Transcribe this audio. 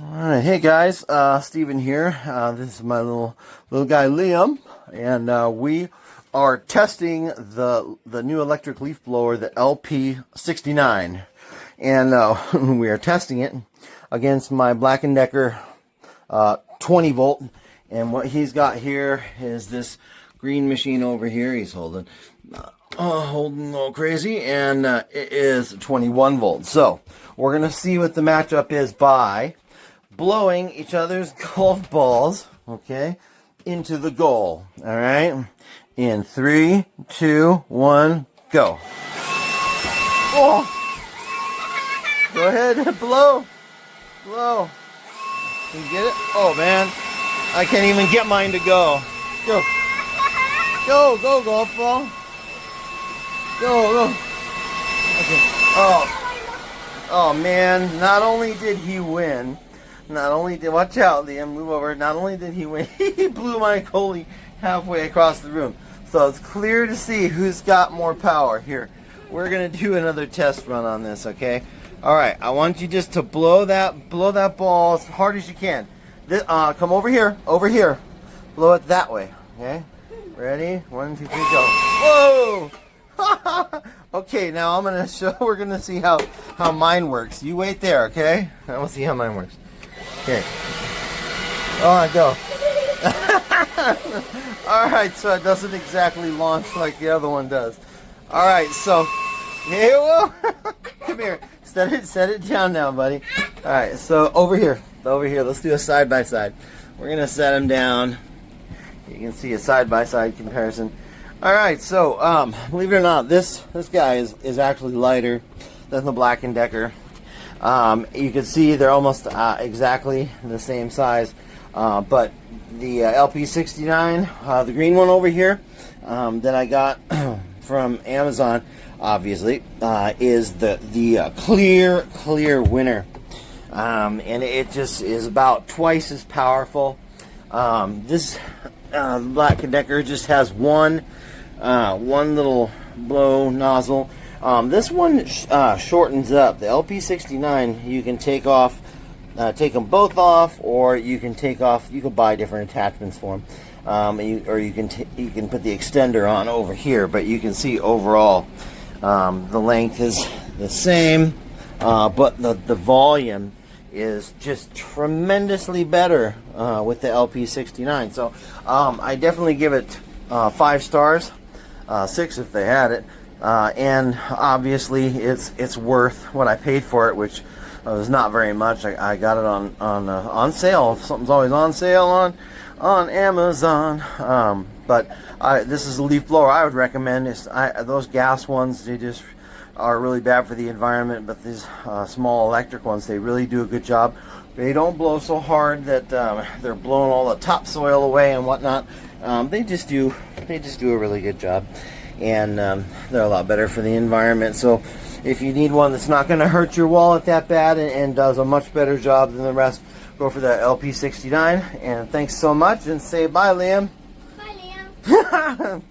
Alright, hey guys, Steven here. This is my little guy Liam, and we are testing the new electric leaf blower, the LP69, and we are testing it against my Black & Decker 20 volt. And what he's got here is this green machine over here. He's holding a little crazy, and it is 21 volts. So we're gonna see what the matchup is by blowing each other's golf balls, okay, into the goal. All right, in 3, 2, 1, go. Oh, go ahead, blow. Can you get it? Oh man, I can't even get mine to go. Go, golf ball. Go. Okay. Oh man, not only did he win, watch out, Liam, move over. Not only did he win, he blew my goalie halfway across the room. So it's clear to see who's got more power here. We're gonna do another test run on this, okay? All right, I want you just to blow that ball as hard as you can. Come over here. Blow it that way, okay? Ready? 1, 2, 3, go. Whoa! Okay, now we're gonna see how mine works. You wait there, okay? I want to see how mine works. Okay. Go. Alright, so it doesn't exactly launch like the other one does. Alright, so here, whoa. Come here. Set it down now, buddy. Alright, so over here. Let's do a side by side. We're gonna set them down. You can see a side by side comparison. Alright, so believe it or not, this guy is actually lighter than the Black & Decker. You can see they're almost exactly the same size, but the LP69, the green one over here, that I got from Amazon, obviously, is the clear winner, and it just is about twice as powerful. This Black & Decker just has one little blow nozzle. This one shortens up. The LP69, you can take them both off, or you can buy different attachments for them, or you can put the extender on over here. But you can see overall, the length is the same, but the volume is just tremendously better with the LP69. So I definitely give it 5 stars, 6 if they had it. And obviously it's worth what I paid for it, which was not very much. I got it on sale. Something's always on sale on Amazon. But this is a leaf blower I would recommend. Those gas ones, they just are really bad for the environment, but these small electric ones, they really do a good job. They don't blow so hard that they're blowing all the topsoil away and whatnot. They just do a really good job. And they're a lot better for the environment. So if you need one that's not going to hurt your wallet that bad and does a much better job than the rest, go for the LP69. And thanks so much, and say bye, Liam. Bye, Liam.